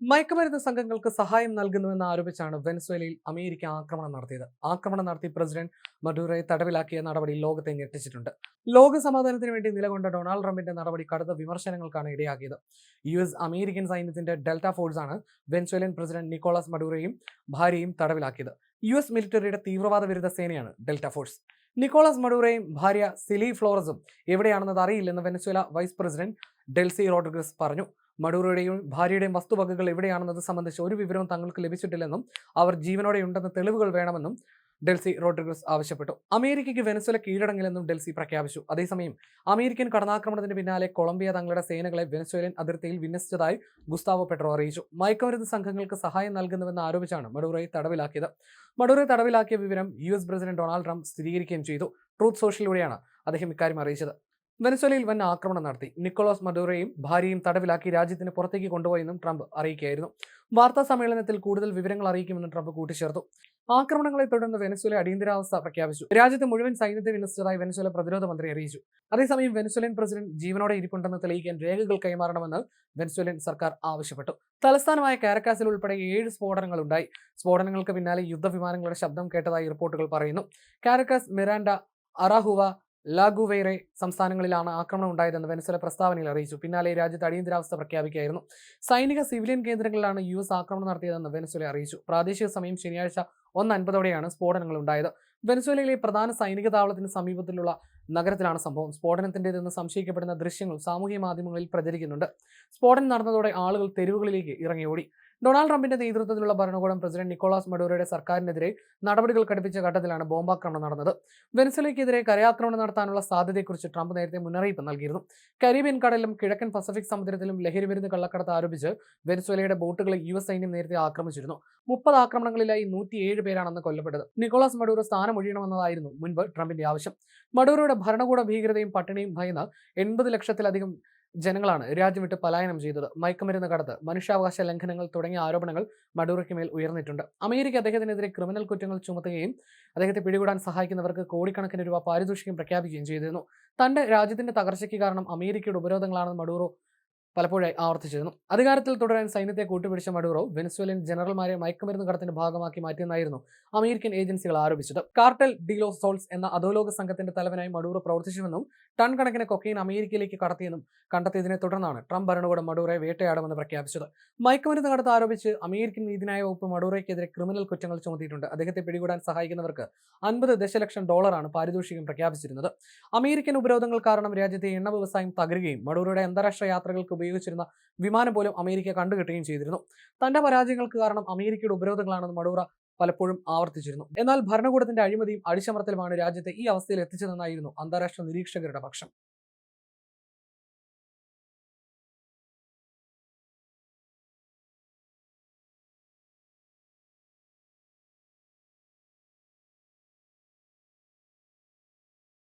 മയക്കുമരുന്ന് സംഘങ്ങൾക്ക് സഹായം നൽകുന്നുവെന്ന് ആരോപിച്ചാണ് വെനസ്വേലയിൽ അമേരിക്ക ആക്രമണം നടത്തിയത്. ആക്രമണം നടത്തി പ്രസിഡന്റ് മഡൂറോയെ തടവിലാക്കിയ നടപടി ലോകത്തെ ഞെട്ടിച്ചിട്ടുണ്ട്. ലോക സമാധാനത്തിന് വേണ്ടി നിലകൊണ്ട ഡൊണാൾഡ് ട്രംപിന്റെ നടപടി കടുത്ത വിമർശനങ്ങൾക്കാണ് ഇടയാക്കിയത്. അമേരിക്കൻ സൈന്യത്തിന്റെ ഡെൽറ്റ ഫോഴ്സാണ് വെനസ്വേലൻ പ്രസിഡന്റ് നിക്കോളാസ് മഡൂറോയും ഭാര്യയും തടവിലാക്കിയത്. മിലിറ്ററിയുടെ തീവ്രവാദ വിരുദ്ധ സേനയാണ് ഡെൽറ്റ ഫോഴ്സ്. നിക്കോളാസ് മഡൂറോയും ഭാര്യ സിലി ഫ്ലോറസും എവിടെയാണെന്നത് അറിയില്ലെന്ന് Venezuela vice president Delcy Rodriguez പറഞ്ഞു. മഡൂറോയുടെയും ഭാര്യയുടെയും വസ്തുവകകൾ എവിടെയാണെന്നത് സംബന്ധിച്ച് ഒരു വിവരവും തങ്ങൾക്ക് ലഭിച്ചിട്ടില്ലെന്നും അവർ ജീവനോടെയുണ്ടെന്ന് തെളിവുകൾ വേണമെന്നും ഡെൽസി റോഡ്രിഗസ് ആവശ്യപ്പെട്ടു. അമേരിക്കയ്ക്ക് വെനസ്വേല കീഴടങ്ങില്ലെന്നും ഡെൽസി പ്രഖ്യാപിച്ചു. അതേസമയം അമേരിക്കൻ കടന്നാക്രമണത്തിന് പിന്നാലെ കൊളംബിയ തങ്ങളുടെ സേനകളെ വെനസ്വേലൻ അതിർത്തിയിൽ വിന്യസിച്ചതായി ഗുസ്താവോ പെട്രോ അറിയിച്ചു. മയക്കുമരുന്ന് സംഘങ്ങൾക്ക് സഹായം നൽകുന്നുവെന്ന് ആരോപിച്ചാണ് മഡൂറോയെ തടവിലാക്കിയത്. മഡൂറോയെ തടവിലാക്കിയ വിവരം പ്രസിഡന്റ് ഡൊണാൾഡ് ട്രംപ് സ്ഥിരീകരിക്കുകയും ചെയ്തു. ട്രൂത്ത് സോഷ്യലിലൂടെയാണ് അദ്ദേഹം ഇക്കാര്യം അറിയിച്ചത്. വെനസ്വേലയിൽ വൻ ആക്രമണം നടത്തി. നിക്കോളാസ് മഡൂറോയും ഭാര്യയും തടവിലാക്കി രാജ്യത്തിന് പുറത്തേക്ക് കൊണ്ടുപോയെന്നും ട്രംപ് അറിയിക്കുകയായിരുന്നു. വാർത്താ സമ്മേളനത്തിൽ കൂടുതൽ വിവരങ്ങൾ അറിയിക്കുമെന്നും ട്രംപ് കൂട്ടിച്ചേർത്തു. ആക്രമണങ്ങളെ തുടർന്ന് വെനസ്വേല അടിയന്തരാവസ്ഥ പ്രഖ്യാപിച്ചു. രാജ്യത്ത് മുഴുവൻ സൈന്യത്തെ വിന്യസിച്ചതായി വെനസ്വേല പ്രതിരോധ മന്ത്രി അറിയിച്ചു. അതേസമയം വെനസ്വേലൻ പ്രസിഡന്റ് ജീവനോടെ ഇരിപ്പുണ്ടെന്ന് തെളിയിക്കാൻ രേഖകൾ കൈമാറണമെന്ന് വെനസ്വേലൻ സർക്കാർ ആവശ്യപ്പെട്ടു. തലസ്ഥാനമായ കാരക്കാസിൽ ഉൾപ്പെടെ 7 സ്ഫോടനങ്ങൾ ഉണ്ടായി. സ്ഫോടനങ്ങൾക്ക് പിന്നാലെ യുദ്ധവിമാനങ്ങളുടെ ശബ്ദം കേട്ടതായി റിപ്പോർട്ടുകൾ പറയുന്നു. കാരക്കാസ്, മിറാൻഡ, അറാഹുവ, ലാഗുവേറെ സംസ്ഥാനങ്ങളിലാണ് ആക്രമണം ഉണ്ടായതെന്ന് വെനസ്വേല പ്രസ്താവനയിൽ അറിയിച്ചു. പിന്നാലെ രാജ്യത്ത് അടിയന്തരാവസ്ഥ പ്രഖ്യാപിക്കുകയായിരുന്നു. സൈനിക സിവിലിയൻ കേന്ദ്രങ്ങളിലാണ് ആക്രമണം നടത്തിയതെന്ന് വെനസ്വേല അറിയിച്ചു. പ്രാദേശിക സമയം ശനിയാഴ്ച 1:50 സ്ഫോടനങ്ങൾ ഉണ്ടായത്. വെനസ്വേലയിലെ പ്രധാന സൈനിക താവളത്തിന് സമീപത്തിലുള്ള നഗരത്തിലാണ് സംഭവം. സ്ഫോടനത്തിന്റേതെന്ന് സംശയിക്കപ്പെടുന്ന ദൃശ്യങ്ങൾ സാമൂഹ്യ മാധ്യമങ്ങളിൽ പ്രചരിക്കുന്നുണ്ട്. സ്ഫോടനം നടന്നതോടെ ആളുകൾ തെരുവുകളിലേക്ക് ഇറങ്ങിയോടി. ഡൊണാൾഡ് ട്രംപിന്റെ നേതൃത്വത്തിലുള്ള ഭരണകൂടം പ്രസിഡന്റ് നിക്കോളാസ് മഡൂറോയുടെ സർക്കാരിനെതിരെ നടപടികൾ കടുപ്പിച്ച ഘട്ടത്തിലാണ് ബോംബാക്രമണം നടന്നത്. വെനസ്വേലയ്ക്കെതിരെ കരയാക്രമണം നടത്താനുള്ള സാധ്യതയെക്കുറിച്ച് ട്രംപ് നേരത്തെ മുന്നറിയിപ്പ് നൽകിയിരുന്നു. കരീബിയൻ കടലിലും കിഴക്കൻ പസഫിക് സമുദ്രത്തിലും ലഹരിമരുന്ന് കള്ളക്കടത്ത് ആരോപിച്ച് വെനസ്വേലയുടെ ബോട്ടുകളെ സൈന്യം നേരത്തെ ആക്രമിച്ചിരുന്നു. 30 ആക്രമണങ്ങളിലായി 107 പേരാണെന്ന് കൊല്ലപ്പെട്ടത്. നിക്കോളാസ് മഡൂറോ സ്ഥാനമൊഴിയണമെന്നതായിരുന്നു മുൻപ് ട്രംപിന്റെ ആവശ്യം. മഡൂറോയുടെ ഭരണകൂട ഭീകരതയും പട്ടിണിയും ഭയന്ന് 80 ലക്ഷത്തിലധികം ജനങ്ങളാണ് രാജ്യം വിട്ട് പലായനം ചെയ്തത്. മയക്കുമരുന്ന് കടത്ത്, മനുഷ്യാവകാശ ലംഘനങ്ങൾ തുടങ്ങിയ ആരോപണങ്ങൾ മഡൂറോയ്ക്ക് മേൽ ഉയർന്നിട്ടുണ്ട്. അമേരിക്ക അദ്ദേഹത്തിനെതിരെ ക്രിമിനൽ കുറ്റങ്ങൾ ചുമത്തുകയും അദ്ദേഹത്തെ പിടികൂടാൻ സഹായിക്കുന്നവർക്ക് കോടിക്കണക്കിന് രൂപ പാരിതോഷികം പ്രഖ്യാപിക്കുകയും ചെയ്തിരുന്നു. തന്റെ രാജ്യത്തിന്റെ തകർച്ചയ്ക്ക് കാരണം അമേരിക്കയുടെ ഉപരോധങ്ങളാണെന്ന് മഡൂറോ പലപ്പോഴായി ആവർത്തിച്ചിരുന്നു. അധികാരത്തിൽ തുടരാൻ സൈന്യത്തെ കൂട്ടുപിടിച്ച മഡൂറോ വെനസ്വേലൻ ജനറൽമാരെ മയക്കുമരുന്ന് കടത്തിന്റെ ഭാഗമാക്കി മാറ്റിയെന്നായിരുന്നു അമേരിക്കൻ ഏജൻസികൾ ആരോപിച്ചത്. കാർട്ടൽ ഡി ലോസ് സോൾസ് എന്ന അധോലോക സംഘത്തിന്റെ തലവനായി മഡൂറോ പ്രവർത്തിച്ചുവെന്നും ടൺ കണക്കിന് കൊക്കൈൻ അമേരിക്കയിലേക്ക് കടത്തിയെന്നും കണ്ടെത്തിയതിനെ തുടർന്നാണ് ട്രംപ് ഭരണകൂടം മഡൂറോയെ വേട്ടയാടുമെന്ന് പ്രഖ്യാപിച്ചത്. മയക്കുമരുന്ന് കടത്ത് ആരോപിച്ച് അമേരിക്കൻ നീതിന്യായ വകുപ്പ് മഡൂറോയ്ക്കെതിരെ ക്രിമിനൽ കുറ്റങ്ങൾ ചുമത്തിയിട്ടുണ്ട്. അദ്ദേഹത്തെ പിടികൂടാൻ സഹായിക്കുന്നവർക്ക് $50 ദശലക്ഷം പാരിതോഷികം പ്രഖ്യാപിച്ചിരുന്നത്. അമേരിക്കൻ ഉപരോധങ്ങൾ കാരണം രാജ്യത്തെ എണ്ണ വ്യവസായം തകരുകയും മഡൂറോയുടെ അന്താരാഷ്ട്ര യാത്രകൾക്ക് ഉപയോഗിച്ചിരുന്ന വിമാനം പോലും അമേരിക്ക കണ്ടുകെട്ടുകയും ചെയ്തിരുന്നു. തന്റെ പരാജയങ്ങൾക്ക് കാരണം അമേരിക്കയുടെ ഉപരോധങ്ങളാണെന്ന് മഡൂറോ പലപ്പോഴും ആവർത്തിച്ചിരുന്നു. എന്നാൽ ഭരണകൂടത്തിന്റെ അഴിമതിയും അടിച്ചമർത്തലുമാണ് രാജ്യത്തെ ഈ അവസ്ഥയിൽ എത്തിച്ചതെന്നായിരുന്നു അന്താരാഷ്ട്ര നിരീക്ഷകരുടെ പക്ഷം.